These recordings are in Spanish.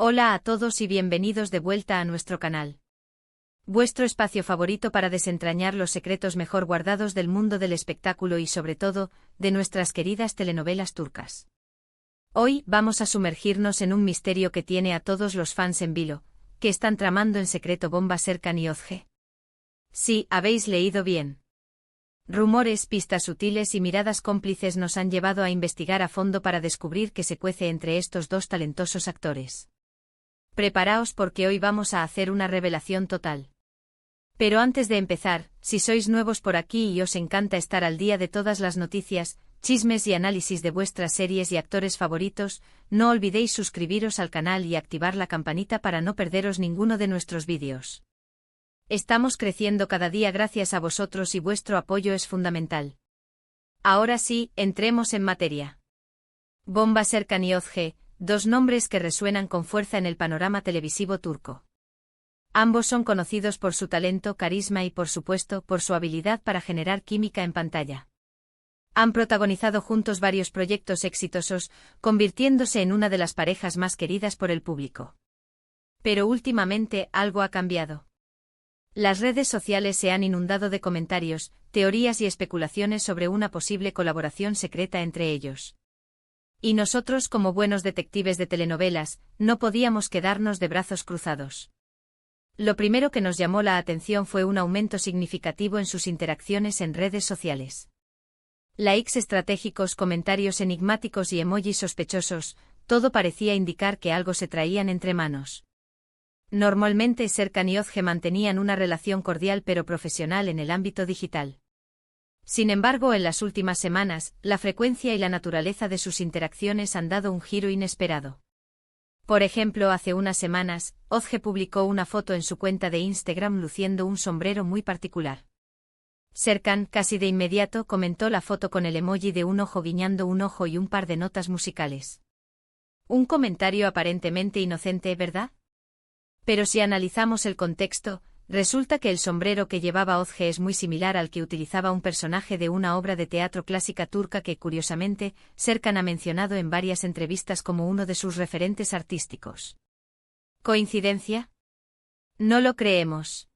Hola a todos y bienvenidos de vuelta a nuestro canal. Vuestro espacio favorito para desentrañar los secretos mejor guardados del mundo del espectáculo y sobre todo, de nuestras queridas telenovelas turcas. Hoy vamos a sumergirnos en un misterio que tiene a todos los fans en vilo, que están tramando en secreto Bomba Serkan y Özge. Sí, habéis leído bien. Rumores, pistas sutiles y miradas cómplices nos han llevado a investigar a fondo para descubrir qué se cuece entre estos dos talentosos actores. Preparaos porque hoy vamos a hacer una revelación total. Pero antes de empezar, si sois nuevos por aquí y os encanta estar al día de todas las noticias, chismes y análisis de vuestras series y actores favoritos, no olvidéis suscribiros al canal y activar la campanita para no perderos ninguno de nuestros vídeos. Estamos creciendo cada día gracias a vosotros y vuestro apoyo es fundamental. Ahora sí, entremos en materia. Bomba Serkan y Özge, dos nombres que resuenan con fuerza en el panorama televisivo turco. Ambos son conocidos por su talento, carisma y por supuesto, por su habilidad para generar química en pantalla. Han protagonizado juntos varios proyectos exitosos, convirtiéndose en una de las parejas más queridas por el público. Pero últimamente algo ha cambiado. Las redes sociales se han inundado de comentarios, teorías y especulaciones sobre una posible colaboración secreta entre ellos. Y nosotros, como buenos detectives de telenovelas, no podíamos quedarnos de brazos cruzados. Lo primero que nos llamó la atención fue un aumento significativo en sus interacciones en redes sociales. Likes estratégicos, comentarios enigmáticos y emojis sospechosos, todo parecía indicar que algo se traían entre manos. Normalmente Serkan y Özge mantenían una relación cordial pero profesional en el ámbito digital. Sin embargo, en las últimas semanas, la frecuencia y la naturaleza de sus interacciones han dado un giro inesperado. Por ejemplo, hace unas semanas, Özge publicó una foto en su cuenta de Instagram luciendo un sombrero muy particular. Serkan, casi de inmediato, comentó la foto con el emoji de un ojo guiñando un ojo y un par de notas musicales. Un comentario aparentemente inocente, ¿verdad? Pero si analizamos el contexto, resulta que el sombrero que llevaba Özge es muy similar al que utilizaba un personaje de una obra de teatro clásica turca que, curiosamente, Serkan ha mencionado en varias entrevistas como uno de sus referentes artísticos. ¿Coincidencia? No lo creemos.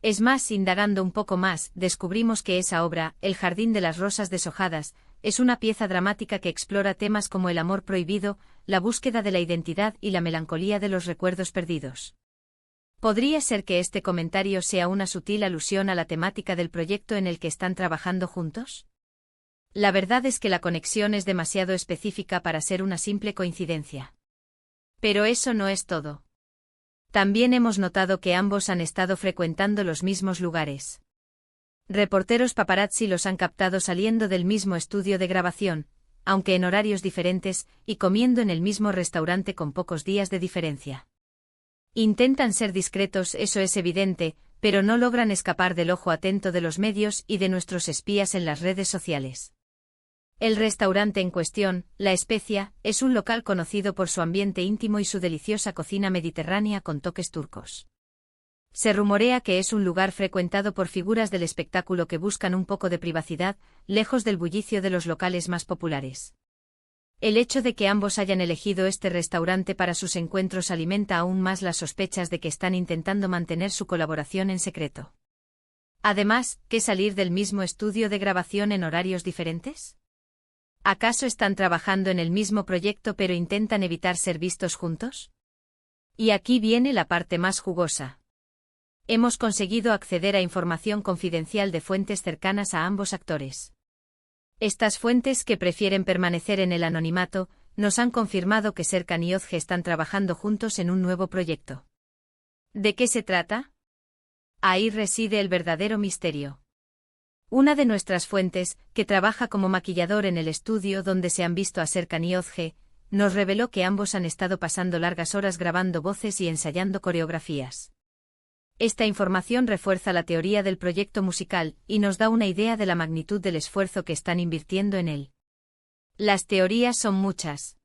Es más, indagando un poco más, descubrimos que esa obra, El jardín de las rosas deshojadas, es una pieza dramática que explora temas como el amor prohibido, la búsqueda de la identidad y la melancolía de los recuerdos perdidos. ¿Podría ser que este comentario sea una sutil alusión a la temática del proyecto en el que están trabajando juntos? La verdad es que la conexión es demasiado específica para ser una simple coincidencia. Pero eso no es todo. También hemos notado que ambos han estado frecuentando los mismos lugares. Reporteros paparazzi los han captado saliendo del mismo estudio de grabación, aunque en horarios diferentes, y comiendo en el mismo restaurante con pocos días de diferencia. Intentan ser discretos, eso es evidente, pero no logran escapar del ojo atento de los medios y de nuestros espías en las redes sociales. El restaurante en cuestión, La Especia, es un local conocido por su ambiente íntimo y su deliciosa cocina mediterránea con toques turcos. Se rumorea que es un lugar frecuentado por figuras del espectáculo que buscan un poco de privacidad, lejos del bullicio de los locales más populares. El hecho de que ambos hayan elegido este restaurante para sus encuentros alimenta aún más las sospechas de que están intentando mantener su colaboración en secreto. Además, ¿qué salir del mismo estudio de grabación en horarios diferentes? ¿Acaso están trabajando en el mismo proyecto pero intentan evitar ser vistos juntos? Y aquí viene la parte más jugosa. Hemos conseguido acceder a información confidencial de fuentes cercanas a ambos actores. Estas fuentes, que prefieren permanecer en el anonimato, nos han confirmado que Serkan y Özge están trabajando juntos en un nuevo proyecto. ¿De qué se trata? Ahí reside el verdadero misterio. Una de nuestras fuentes, que trabaja como maquillador en el estudio donde se han visto a Serkan y Özge, nos reveló que ambos han estado pasando largas horas grabando voces y ensayando coreografías. Esta información refuerza la teoría del proyecto musical y nos da una idea de la magnitud del esfuerzo que están invirtiendo en él. Las teorías son muchas.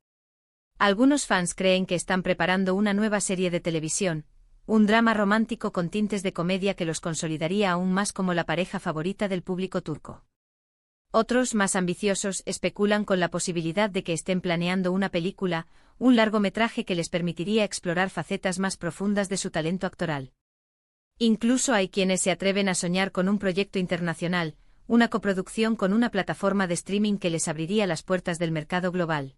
Algunos fans creen que están preparando una nueva serie de televisión, un drama romántico con tintes de comedia que los consolidaría aún más como la pareja favorita del público turco. Otros, más ambiciosos, especulan con la posibilidad de que estén planeando una película, un largometraje que les permitiría explorar facetas más profundas de su talento actoral. Incluso hay quienes se atreven a soñar con un proyecto internacional, una coproducción con una plataforma de streaming que les abriría las puertas del mercado global.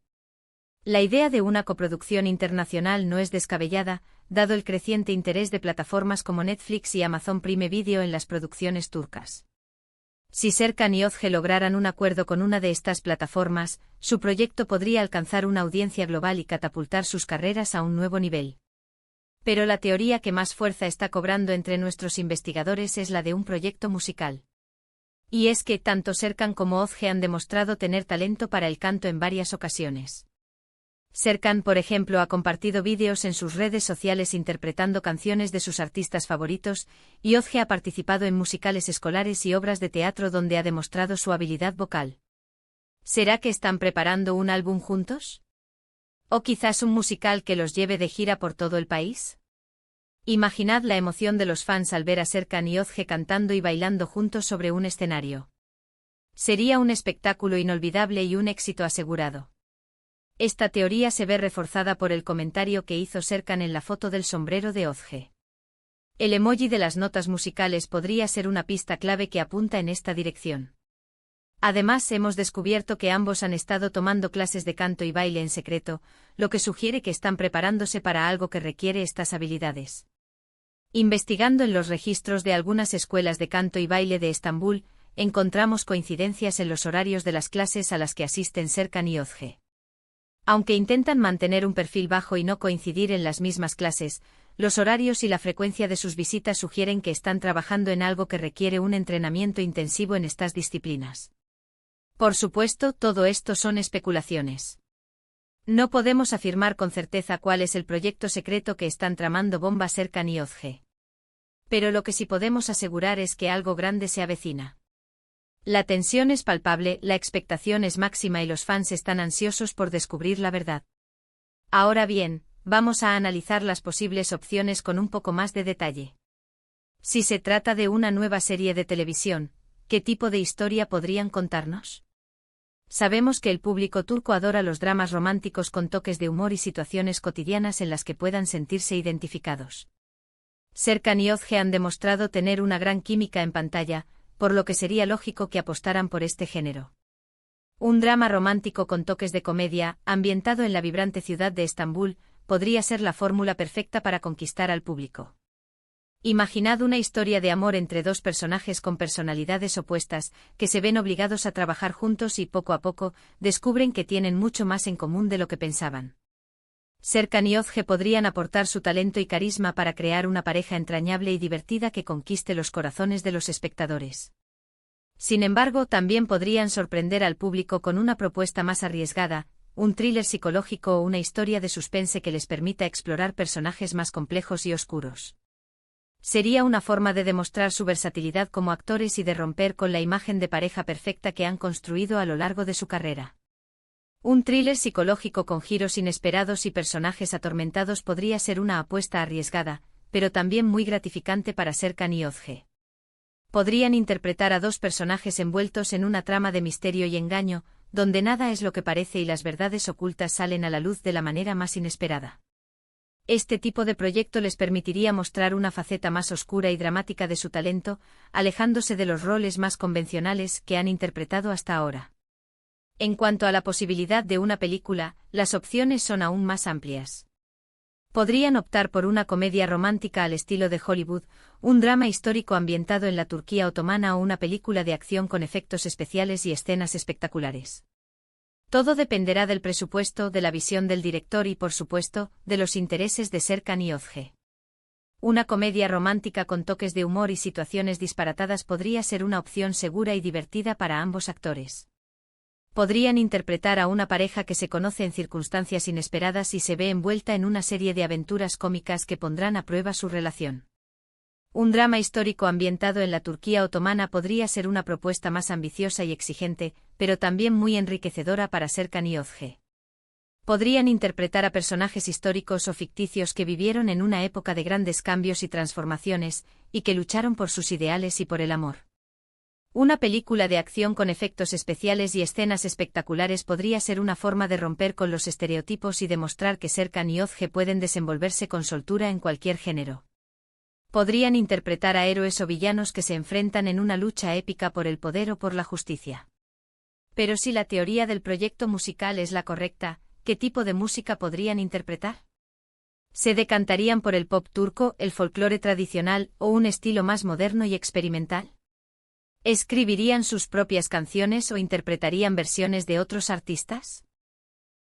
La idea de una coproducción internacional no es descabellada, dado el creciente interés de plataformas como Netflix y Amazon Prime Video en las producciones turcas. Si Serkan y Özge lograran un acuerdo con una de estas plataformas, su proyecto podría alcanzar una audiencia global y catapultar sus carreras a un nuevo nivel. Pero la teoría que más fuerza está cobrando entre nuestros investigadores es la de un proyecto musical. Y es que tanto Serkan como Özge han demostrado tener talento para el canto en varias ocasiones. Serkan, por ejemplo, ha compartido vídeos en sus redes sociales interpretando canciones de sus artistas favoritos, y Özge ha participado en musicales escolares y obras de teatro donde ha demostrado su habilidad vocal. ¿Será que están preparando un álbum juntos? ¿O quizás un musical que los lleve de gira por todo el país? Imaginad la emoción de los fans al ver a Serkan y Özge cantando y bailando juntos sobre un escenario. Sería un espectáculo inolvidable y un éxito asegurado. Esta teoría se ve reforzada por el comentario que hizo Serkan en la foto del sombrero de Özge. El emoji de las notas musicales podría ser una pista clave que apunta en esta dirección. Además, hemos descubierto que ambos han estado tomando clases de canto y baile en secreto, lo que sugiere que están preparándose para algo que requiere estas habilidades. Investigando en los registros de algunas escuelas de canto y baile de Estambul, encontramos coincidencias en los horarios de las clases a las que asisten Serkan y Özge. Aunque intentan mantener un perfil bajo y no coincidir en las mismas clases, los horarios y la frecuencia de sus visitas sugieren que están trabajando en algo que requiere un entrenamiento intensivo en estas disciplinas. Por supuesto, todo esto son especulaciones. No podemos afirmar con certeza cuál es el proyecto secreto que están tramando Bomba Serkan y Özge. Pero lo que sí podemos asegurar es que algo grande se avecina. La tensión es palpable, la expectación es máxima y los fans están ansiosos por descubrir la verdad. Ahora bien, vamos a analizar las posibles opciones con un poco más de detalle. Si se trata de una nueva serie de televisión, ¿qué tipo de historia podrían contarnos? Sabemos que el público turco adora los dramas románticos con toques de humor y situaciones cotidianas en las que puedan sentirse identificados. Serkan y Özge han demostrado tener una gran química en pantalla, por lo que sería lógico que apostaran por este género. Un drama romántico con toques de comedia, ambientado en la vibrante ciudad de Estambul, podría ser la fórmula perfecta para conquistar al público. Imaginad una historia de amor entre dos personajes con personalidades opuestas, que se ven obligados a trabajar juntos y poco a poco, descubren que tienen mucho más en común de lo que pensaban. Serkan y Özge podrían aportar su talento y carisma para crear una pareja entrañable y divertida que conquiste los corazones de los espectadores. Sin embargo, también podrían sorprender al público con una propuesta más arriesgada, un thriller psicológico o una historia de suspense que les permita explorar personajes más complejos y oscuros. Sería una forma de demostrar su versatilidad como actores y de romper con la imagen de pareja perfecta que han construido a lo largo de su carrera. Un thriller psicológico con giros inesperados y personajes atormentados podría ser una apuesta arriesgada, pero también muy gratificante para Serkan y Özge. Podrían interpretar a dos personajes envueltos en una trama de misterio y engaño, donde nada es lo que parece y las verdades ocultas salen a la luz de la manera más inesperada. Este tipo de proyecto les permitiría mostrar una faceta más oscura y dramática de su talento, alejándose de los roles más convencionales que han interpretado hasta ahora. En cuanto a la posibilidad de una película, las opciones son aún más amplias. Podrían optar por una comedia romántica al estilo de Hollywood, un drama histórico ambientado en la Turquía otomana o una película de acción con efectos especiales y escenas espectaculares. Todo dependerá del presupuesto, de la visión del director y, por supuesto, de los intereses de Serkan y Özge. Una comedia romántica con toques de humor y situaciones disparatadas podría ser una opción segura y divertida para ambos actores. Podrían interpretar a una pareja que se conoce en circunstancias inesperadas y se ve envuelta en una serie de aventuras cómicas que pondrán a prueba su relación. Un drama histórico ambientado en la Turquía otomana podría ser una propuesta más ambiciosa y exigente, pero también muy enriquecedora para Serkan y Özge. Podrían interpretar a personajes históricos o ficticios que vivieron en una época de grandes cambios y transformaciones, y que lucharon por sus ideales y por el amor. Una película de acción con efectos especiales y escenas espectaculares podría ser una forma de romper con los estereotipos y demostrar que Serkan y Özge pueden desenvolverse con soltura en cualquier género. Podrían interpretar a héroes o villanos que se enfrentan en una lucha épica por el poder o por la justicia. Pero si la teoría del proyecto musical es la correcta, ¿qué tipo de música podrían interpretar? ¿Se decantarían por el pop turco, el folclore tradicional o un estilo más moderno y experimental? ¿Escribirían sus propias canciones o interpretarían versiones de otros artistas?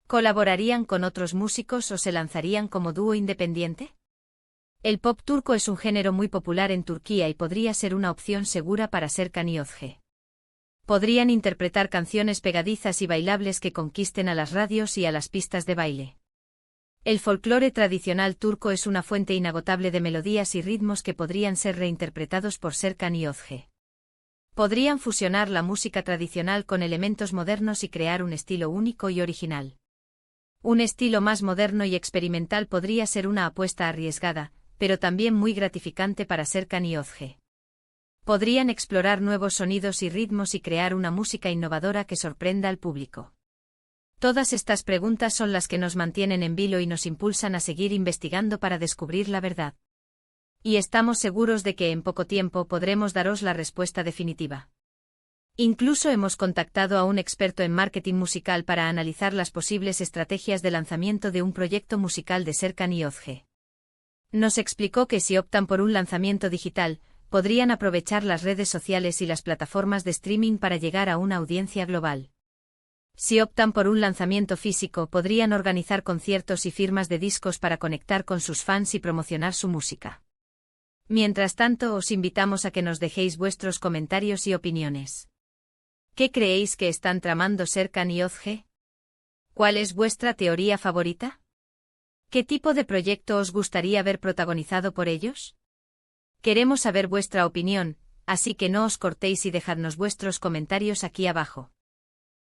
¿Colaborarían con otros músicos o se lanzarían como dúo independiente? El pop turco es un género muy popular en Turquía y podría ser una opción segura para Serkan y Özge. Podrían interpretar canciones pegadizas y bailables que conquisten a las radios y a las pistas de baile. El folclore tradicional turco es una fuente inagotable de melodías y ritmos que podrían ser reinterpretados por Serkan y Özge. Podrían fusionar la música tradicional con elementos modernos y crear un estilo único y original. Un estilo más moderno y experimental podría ser una apuesta arriesgada, pero también muy gratificante para Serkan y Özge. Podrían explorar nuevos sonidos y ritmos y crear una música innovadora que sorprenda al público. Todas estas preguntas son las que nos mantienen en vilo y nos impulsan a seguir investigando para descubrir la verdad. Y estamos seguros de que en poco tiempo podremos daros la respuesta definitiva. Incluso hemos contactado a un experto en marketing musical para analizar las posibles estrategias de lanzamiento de un proyecto musical de Serkan y Özge. Nos explicó que si optan por un lanzamiento digital, podrían aprovechar las redes sociales y las plataformas de streaming para llegar a una audiencia global. Si optan por un lanzamiento físico, podrían organizar conciertos y firmas de discos para conectar con sus fans y promocionar su música. Mientras tanto, os invitamos a que nos dejéis vuestros comentarios y opiniones. ¿Qué creéis que están tramando Serkan y Özge? ¿Cuál es vuestra teoría favorita? ¿Qué tipo de proyecto os gustaría ver protagonizado por ellos? Queremos saber vuestra opinión, así que no os cortéis y dejadnos vuestros comentarios aquí abajo.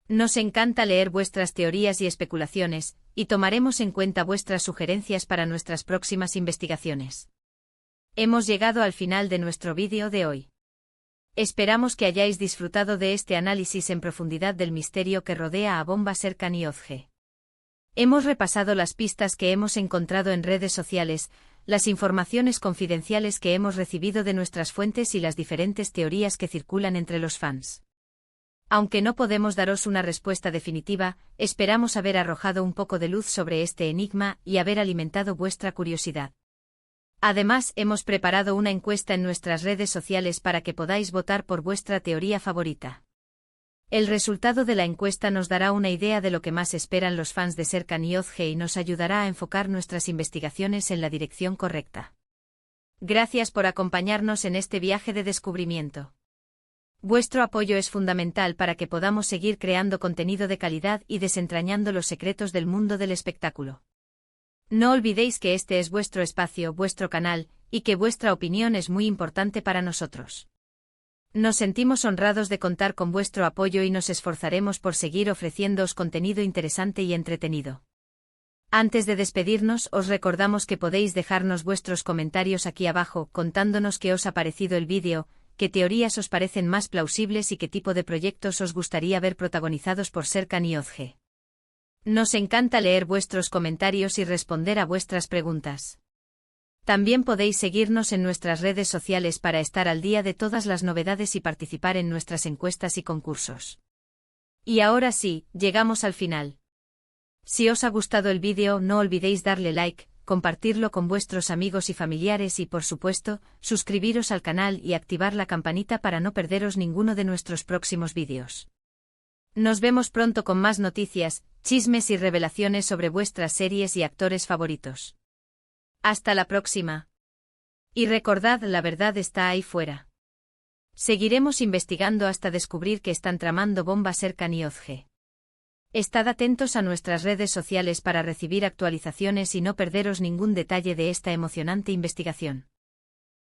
Nos encanta leer vuestras teorías y especulaciones, y tomaremos en cuenta vuestras sugerencias para nuestras próximas investigaciones. Hemos llegado al final de nuestro vídeo de hoy. Esperamos que hayáis disfrutado de este análisis en profundidad del misterio que rodea a Bomba Serkan y Özge. Hemos repasado las pistas que hemos encontrado en redes sociales, las informaciones confidenciales que hemos recibido de nuestras fuentes y las diferentes teorías que circulan entre los fans. Aunque no podemos daros una respuesta definitiva, esperamos haber arrojado un poco de luz sobre este enigma y haber alimentado vuestra curiosidad. Además, hemos preparado una encuesta en nuestras redes sociales para que podáis votar por vuestra teoría favorita. El resultado de la encuesta nos dará una idea de lo que más esperan los fans de Serkan y Özge y nos ayudará a enfocar nuestras investigaciones en la dirección correcta. Gracias por acompañarnos en este viaje de descubrimiento. Vuestro apoyo es fundamental para que podamos seguir creando contenido de calidad y desentrañando los secretos del mundo del espectáculo. No olvidéis que este es vuestro espacio, vuestro canal, y que vuestra opinión es muy importante para nosotros. Nos sentimos honrados de contar con vuestro apoyo y nos esforzaremos por seguir ofreciéndoos contenido interesante y entretenido. Antes de despedirnos, os recordamos que podéis dejarnos vuestros comentarios aquí abajo, contándonos qué os ha parecido el vídeo, qué teorías os parecen más plausibles y qué tipo de proyectos os gustaría ver protagonizados por Serkan y Özge. Nos encanta leer vuestros comentarios y responder a vuestras preguntas. También podéis seguirnos en nuestras redes sociales para estar al día de todas las novedades y participar en nuestras encuestas y concursos. Y ahora sí, llegamos al final. Si os ha gustado el vídeo, no olvidéis darle like, compartirlo con vuestros amigos y familiares y, por supuesto, suscribiros al canal y activar la campanita para no perderos ninguno de nuestros próximos vídeos. Nos vemos pronto con más noticias, chismes y revelaciones sobre vuestras series y actores favoritos. Hasta la próxima. Y recordad, la verdad está ahí fuera. Seguiremos investigando hasta descubrir que están tramando Bomba Serkan y Özge. Estad atentos a nuestras redes sociales para recibir actualizaciones y no perderos ningún detalle de esta emocionante investigación.